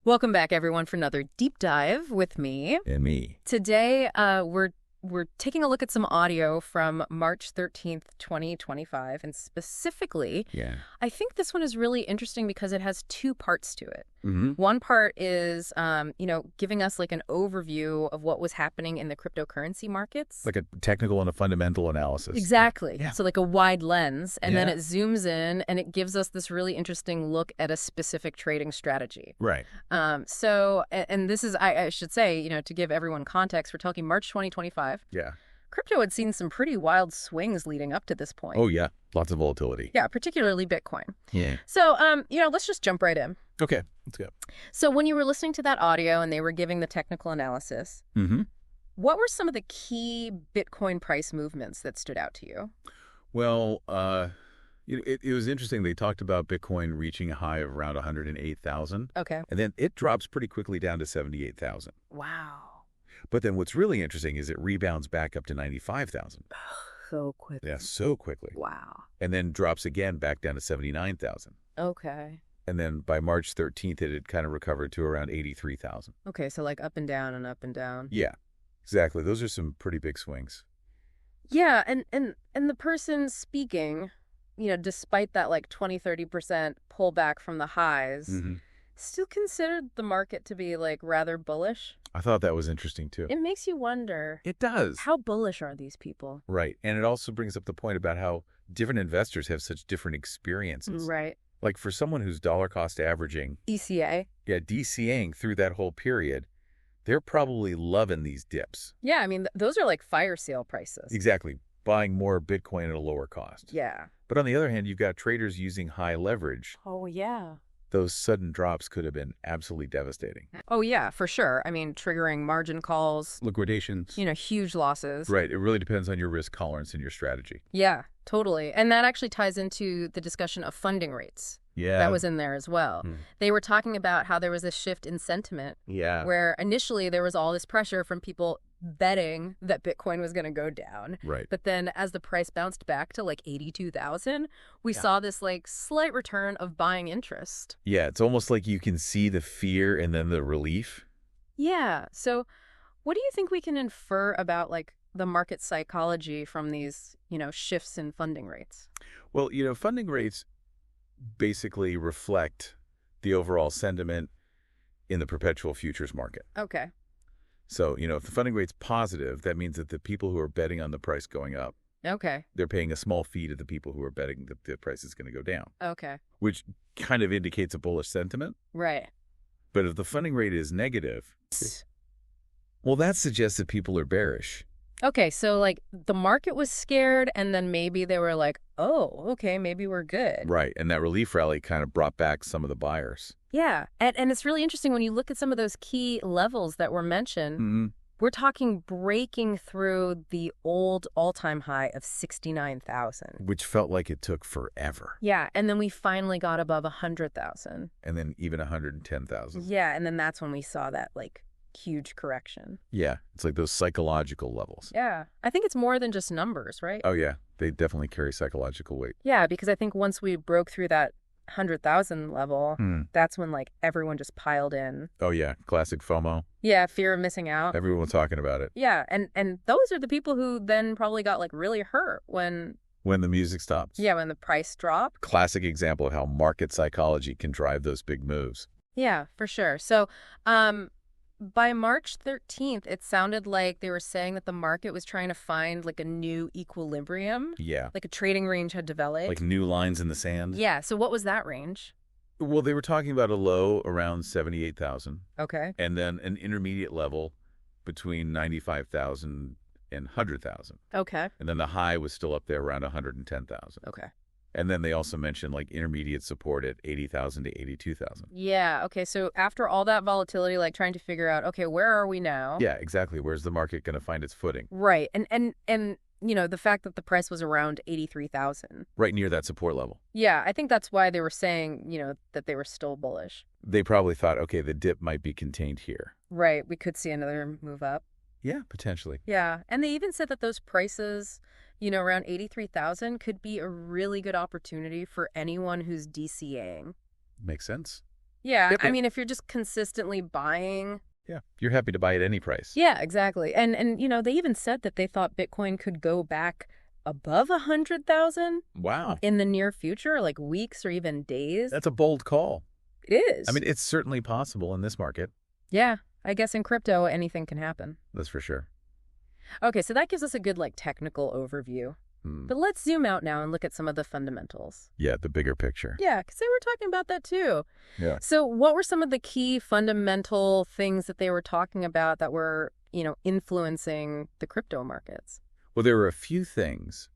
Welcome back, everyone, for another deep dive with me. And me. Today, we're taking a look at some audio from March 13th, 2025, and specifically, Yeah. I think this one is really interesting because it has two parts to it. Mm-hmm. One part is, giving us like an overview of what was happening in the cryptocurrency markets. Like a technical and a fundamental analysis. Exactly. Yeah. So like a wide lens, and then Yeah. it zooms in and it gives us this really interesting look at a specific trading strategy. Right. And this is, I should say, to give everyone context, we're talking March 2025. Yeah. Crypto had seen some pretty wild swings leading up to this point. Oh, yeah. Lots of volatility. Yeah, particularly Bitcoin. Yeah. So, let's just jump right in. Okay. Let's go. So when you were listening to that audio and they were giving the technical analysis, Mm-hmm. what were some of the key Bitcoin price movements that stood out to you? Well, it was interesting. They talked about Bitcoin reaching a high of around 108,000. Okay. And then it drops pretty quickly down to 78,000. Wow. But then what's really interesting is it rebounds back up to 95,000. So quick. Yeah, so quickly. Wow. And then drops again back down to 79,000. Okay. And then by March 13th, it had kind of recovered to around 83,000. Okay, so like up and down and up and down. Yeah, exactly. Those are some pretty big swings. Yeah, and the person speaking, despite that like 20-30% pullback from the highs, Mm-hmm. still considered the market to be like rather bullish. I thought that was interesting, too. It makes you wonder, It does. how bullish are these people? Right. And it also brings up the point about how different investors have such different experiences. Right. Like for someone who's dollar cost averaging, DCA. DCAing through that whole period, they're probably loving these dips. Yeah, I mean, those are like fire sale prices. Exactly. Buying more Bitcoin at a lower cost. Yeah. But on the other hand, you've got traders using high leverage. Oh, yeah. Those sudden drops could have been absolutely devastating. Oh, yeah, for sure. I mean, triggering margin calls, Liquidations. huge losses. Right. It really depends on your risk tolerance and your strategy. Yeah, totally. And that actually ties into the discussion of funding rates. Yeah. That was in there as well. Hmm. They were talking about how there was a shift in sentiment Yeah. where initially there was all this pressure from people betting that Bitcoin was going to go down. Right. But then as the price bounced back to like 82,000, we Yeah. saw this like slight return of buying interest. Yeah, it's almost like you can see the fear and then the relief. Yeah. So what do you think we can infer about like the market psychology from these, shifts in funding rates? Well, funding rates basically reflect the overall sentiment in the perpetual futures market. Okay. So, if the funding rate's positive, that means that the people who are betting on the price going up, Okay. they're paying a small fee to the people who are betting that the price is going to go down, Okay. which kind of indicates a bullish sentiment. Right. But if the funding rate is negative, well, that suggests that people are bearish. Okay, so like the market was scared and then maybe they were like, oh, okay, maybe we're good. Right. And that relief rally kind of brought back some of the buyers. Yeah, and it's really interesting when you look at some of those key levels that were mentioned, Mm-hmm. we're talking breaking through the old all-time high of 69,000. Which felt like it took forever. Yeah, and then we finally got above 100,000. And then even 110,000. Yeah, and then that's when we saw that like huge correction. Yeah. It's like those psychological levels. Yeah, I think it's more than just numbers, right? Oh, yeah. They definitely carry psychological weight. Yeah, because I think once we broke through that 100,000 level, that's when like everyone just piled in. Oh, yeah. Classic FOMO. Yeah, fear of missing out. Everyone was talking about it. Yeah, and those are the people who then probably got like really hurt when When the music stops. when the price dropped. Classic example of how market psychology can drive those big moves. Yeah, for sure. So, by March 13th, it sounded like they were saying that the market was trying to find like a new equilibrium, Yeah. like a trading range had developed. Like new lines in the sand. Yeah, so what was that range? Well, they were talking about a low around 78,000 Okay. and then an intermediate level between 95,000 and 100,000. Okay. And then the high was still up there around 110,000. Okay. And then they also mentioned like intermediate support at 80,000 to 82,000. Yeah, okay, so after all that volatility, like trying to figure out, okay, where are we now? Yeah, exactly. Where's the market going to find its footing? Right, and the fact that the price was around 83,000. Right near that support level. Yeah, I think that's why they were saying, that they were still bullish. They probably thought, okay, the dip might be contained here. Right, we could see another move up. Yeah, potentially. Yeah, and they even said that those prices, around 83,000 could be a really good opportunity for anyone who's DCAing. Makes sense. Yeah, Yep, I yep. mean, if you're just consistently buying. Yeah, you're happy to buy at any price. Yeah, exactly. And they even said that they thought Bitcoin could go back above 100,000 Wow. in the near future, like weeks or even days. That's a bold call. It is. I mean, it's certainly possible in this market. Yeah, I guess in crypto, anything can happen. That's for sure. Okay, so that gives us a good, like, technical overview. But let's zoom out now and look at some of the fundamentals. Yeah, the bigger picture. Yeah, because they were talking about that too. Yeah. So what were some of the key fundamental things that they were talking about that were, influencing the crypto markets? Well, there were a few things.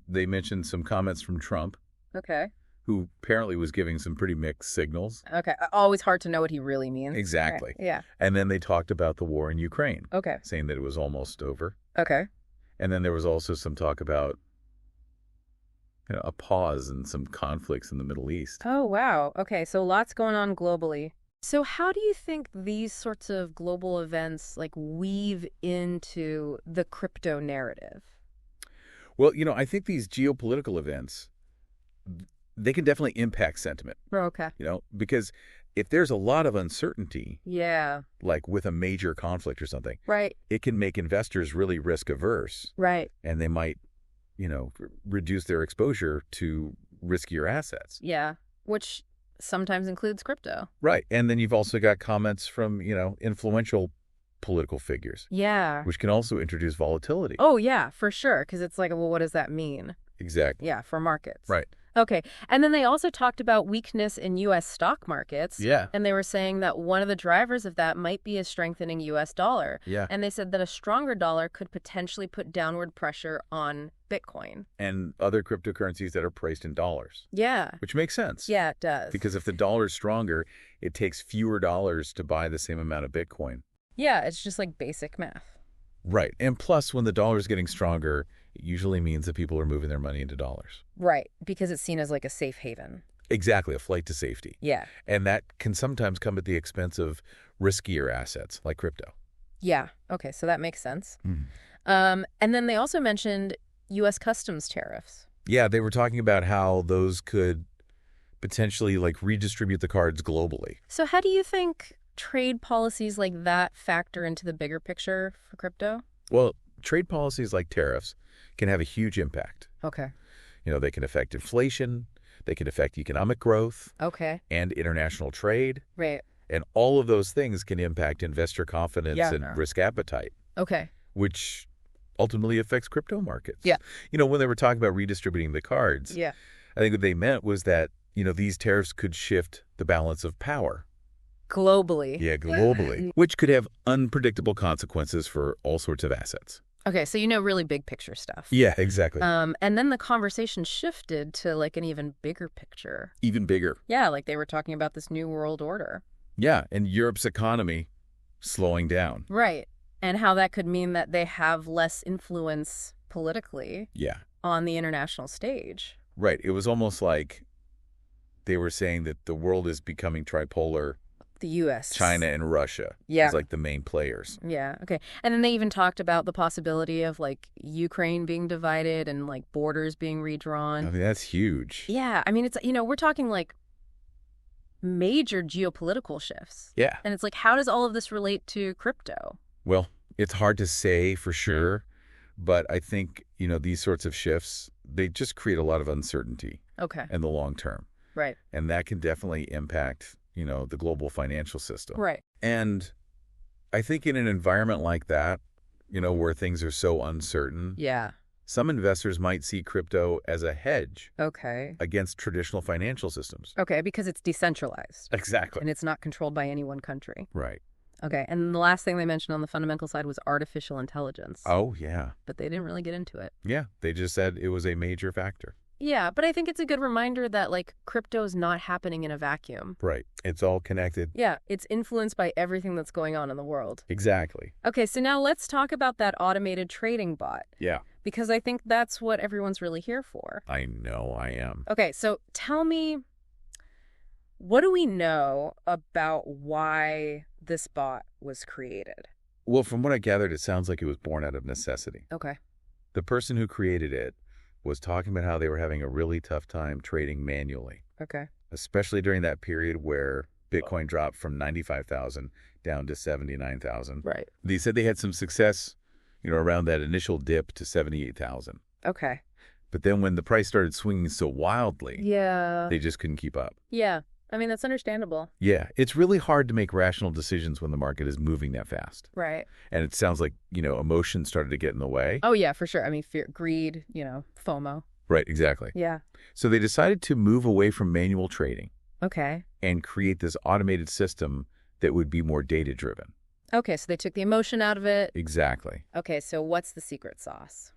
They mentioned some comments from Trump, Okay. who apparently was giving some pretty mixed signals. Okay. Always hard to know what he really means. Exactly. Right. Yeah. And then they talked about the war in Ukraine, Okay. saying that it was almost over. Okay. And then there was also some talk about a pause in some conflicts in the Middle East. Oh, wow. Okay. So lots going on globally. So how do you think these sorts of global events like weave into the crypto narrative? Well, I think these geopolitical events, they can definitely impact sentiment, Okay. because if there's a lot of uncertainty, Yeah. like with a major conflict or something, Right. it can make investors really risk averse, Right. and they might, reduce their exposure to riskier assets. Yeah. Which sometimes includes crypto. Right. And then you've also got comments from, influential political figures, Yeah. which can also introduce volatility. Oh, yeah, for sure. Because it's like, well, what does that mean? Exactly. Yeah, for markets. Right. Okay. And then they also talked about weakness in U.S. stock markets. Yeah. And they were saying that one of the drivers of that might be a strengthening U.S. dollar. Yeah. And they said that a stronger dollar could potentially put downward pressure on Bitcoin. And other cryptocurrencies that are priced in dollars, Yeah. which makes sense. Yeah, it does. Because if the dollar is stronger, it takes fewer dollars to buy the same amount of Bitcoin. Yeah, it's just like basic math. Right. And plus, when the dollar is getting stronger, it usually means that people are moving their money into dollars. Right. Because it's seen as like a safe haven. Exactly. A flight to safety. Yeah. And that can sometimes come at the expense of riskier assets like crypto. Yeah. Okay. So that makes sense. And then they also mentioned U.S. customs tariffs. Yeah, they were talking about how those could potentially redistribute the cards globally. So how do you think trade policies like that factor into the bigger picture for crypto? Well, trade policies like tariffs can have a huge impact. Okay. They can affect inflation, they can affect economic growth Okay. and international trade. Right. And all of those things can impact investor confidence and risk appetite, Okay. which ultimately affects crypto markets. Yeah. When they were talking about redistributing the cards, Yeah. I think what they meant was that, these tariffs could shift the balance of power. Globally. Yeah, globally, which could have unpredictable consequences for all sorts of assets. Okay. So, really big picture stuff. Yeah, exactly. And then the conversation shifted to like an even bigger picture. Even bigger. Yeah. Like they were talking about this new world order. Yeah, and Europe's economy slowing down. Right. And how that could mean that they have less influence politically Yeah. on the international stage. Right. It was almost like they were saying that the world is becoming tripolar. The U.S. China and Russia Yeah. as the main players. Yeah. Okay. And then they even talked about the possibility of Ukraine being divided and borders being redrawn. I mean, that's huge. Yeah. I mean, it's, we're talking major geopolitical shifts. Yeah. And it's how does all of this relate to crypto? Well, it's hard to say for sure, but I think, these sorts of shifts, they just create a lot of uncertainty Okay. in the long term. Right. And that can definitely impact, the global financial system. Right. And I think in an environment like that, where things are so uncertain, Yeah. some investors might see crypto as a hedge Okay. against traditional financial systems. Okay. Because it's decentralized Exactly. and it's not controlled by any one country. Right. Okay. And the last thing they mentioned on the fundamental side was artificial intelligence. Oh, yeah. But they didn't really get into it. Yeah. They just said it was a major factor. Yeah, but I think it's a good reminder that crypto is not happening in a vacuum. Right. It's all connected. Yeah, it's influenced by everything that's going on in the world. Exactly. Okay, so now let's talk about that automated trading bot, Yeah. because I think that's what everyone's really here for. I know I am. Okay, so tell me, what do we know about why this bot was created? Well, from what I gathered, it sounds like it was born out of necessity. Okay. The person who created it was talking about how they were having a really tough time trading manually, Okay. especially during that period where Bitcoin dropped from 95,000 down to 79,000. Right. They said they had some success, around that initial dip to 78,000. Okay. But then when the price started swinging so wildly, Yeah. they just couldn't keep up. Yeah. I mean, that's understandable. Yeah, it's really hard to make rational decisions when the market is moving that fast. Right. And it sounds like, emotion started to get in the way. Oh, yeah, for sure. I mean, fear, greed, FOMO. Right, exactly. Yeah. So they decided to move away from manual trading Okay. and create this automated system that would be more data-driven. Okay, so they took the emotion out of it. Exactly. Okay, so what's the secret sauce?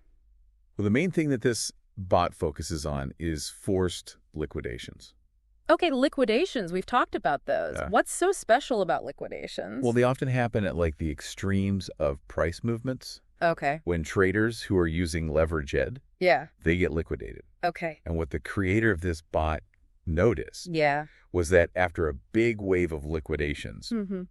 Well, the main thing that this bot focuses on is forced liquidations. Okay, liquidations. We've talked about those. Yeah. What's so special about liquidations? Well, they often happen at like the extremes of price movements. Okay. When traders who are using leverage, Yeah. they get liquidated. Okay. And what the creator of this bot noticed Yeah. was that after a big wave of liquidations, Mm-hmm.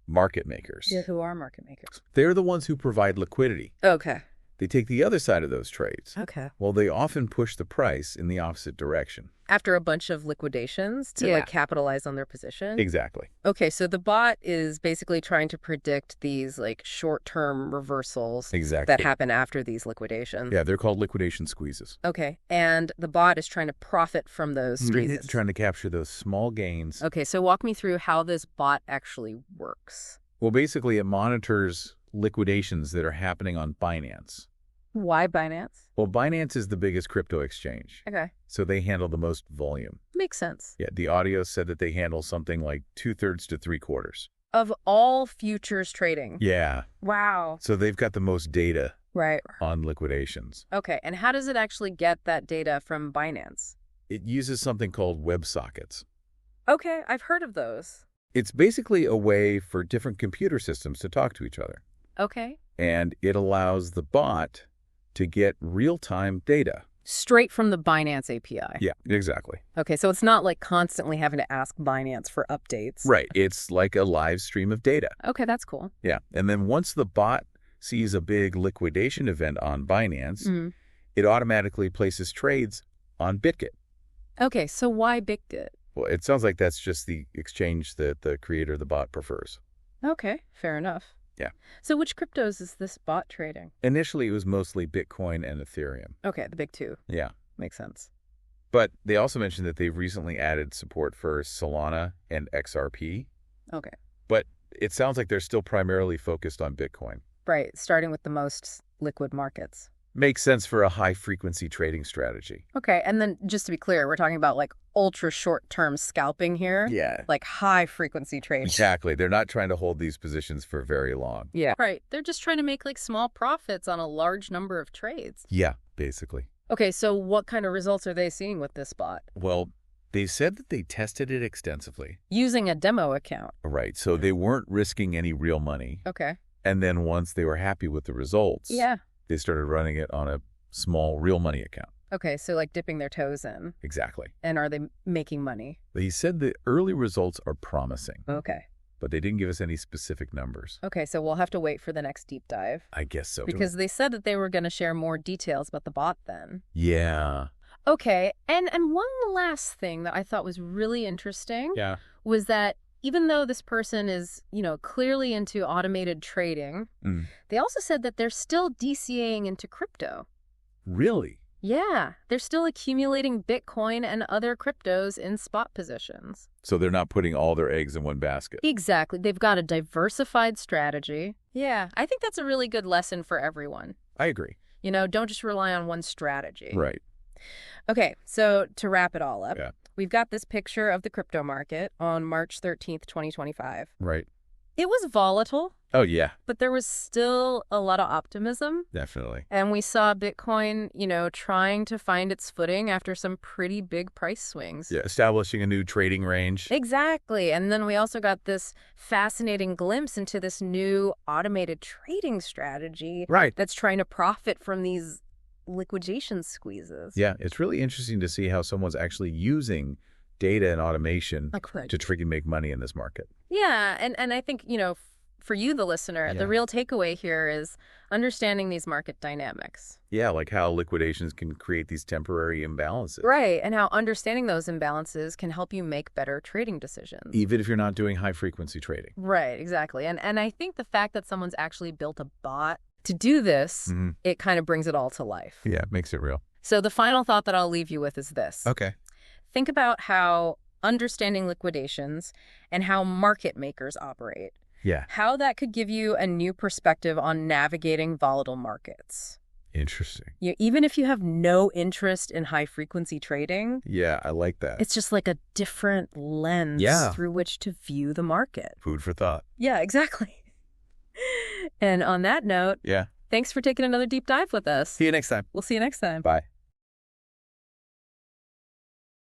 market makers, Yeah, who are market makers? they're the ones who provide liquidity. Okay. They take the other side of those trades. Okay. Well, they often push the price in the opposite direction. After a bunch of liquidations to Yeah. like capitalize on their position? Exactly. Okay, so the bot is basically trying to predict these like short-term reversals Exactly. that happen after these liquidations. Yeah, they're called liquidation squeezes. Okay, and the bot is trying to profit from those squeezes. Trying to capture those small gains. Okay, so walk me through how this bot actually works. Well, basically, it monitors liquidations that are happening on Binance. Why Binance? Well, Binance is the biggest crypto exchange, Okay, so they handle the most volume. makes sense. Yeah, the audio said that they handle something like 2/3 to 3/4. Of all futures trading. Yeah, Wow. so they've got the most data Right. on liquidations. Okay, and how does it actually get that data from Binance? It uses something called WebSockets. Okay, I've heard of those. It's basically a way for different computer systems to talk to each other. Okay. And it allows the bot to get real-time data. Straight from the Binance API. Yeah, exactly. Okay, so it's not like constantly having to ask Binance for updates. Right. It's like a live stream of data. Okay, that's cool. Yeah. And then once the bot sees a big liquidation event on Binance, Mm. it automatically places trades on BitGet. Okay, so why BitGet? Well, it sounds like that's just the exchange that the creator of the bot prefers. Okay, fair enough. Yeah. So which cryptos is this bot trading? Initially, it was mostly Bitcoin and Ethereum. Okay, the big two. Yeah. Makes sense. But they also mentioned that they've recently added support for Solana and XRP. Okay. But it sounds like they're still primarily focused on Bitcoin. Right, starting with the most liquid markets. Makes sense for a high-frequency trading strategy. Okay, and then just to be clear, we're talking about like ultra short-term scalping here. Yeah. Like high-frequency trading. Exactly. They're not trying to hold these positions for very long. Yeah. Right, they're just trying to make like small profits on a large number of trades. Yeah, basically. Okay, so what kind of results are they seeing with this bot? Well, they said that they tested it extensively. Using a demo account. Right. So they weren't risking any real money. Okay. And then once they were happy with the results, Yeah. they started running it on a small real money account. Okay, so like dipping their toes in. Exactly. And are they making money? He said the early results are promising, Okay. but they didn't give us any specific numbers. Okay, so we'll have to wait for the next deep dive. I guess so. Because they said that they were going to share more details about the bot then. Yeah. Okay, and one last thing that I thought was really interesting Yeah. was that even though this person is, clearly into automated trading, they also said that they're still DCAing into crypto. Really? Yeah, they're still accumulating Bitcoin and other cryptos in spot positions. So they're not putting all their eggs in one basket. Exactly. They've got a diversified strategy. Yeah, I think that's a really good lesson for everyone. I agree. Don't just rely on one strategy. Right. Okay, so to wrap it all up, Yeah. we've got this picture of the crypto market on March 13th, 2025. Right. It was volatile, Oh, yeah. but there was still a lot of optimism. Definitely. And we saw Bitcoin, trying to find its footing after some pretty big price swings. Yeah. Establishing a new trading range. Exactly. And then we also got this fascinating glimpse into this new automated trading strategy Right. that's trying to profit from these liquidation squeezes. Yeah. It's really interesting to see how someone's actually using data and automation to make money in this market. Yeah. And I think, for you, the listener, Yeah. the real takeaway here is understanding these market dynamics. Yeah, like how liquidations can create these temporary imbalances. Right, and how understanding those imbalances can help you make better trading decisions. Even if you're not doing high-frequency trading. Right, exactly. And I think the fact that someone's actually built a bot to do this, it kind of brings it all to life. Yeah, it makes it real. So the final thought that I'll leave you with is this. Okay. Think about how understanding liquidations and how market makers operate. Yeah. How that could give you a new perspective on navigating volatile markets. Interesting. Even if you have no interest in high-frequency trading, Yeah, I like that. it's just like a different lens through which to view the market. Food for thought. Yeah, exactly. And on that note, Yeah. thanks for taking another deep dive with us. See you next time. We'll see you next time. Bye.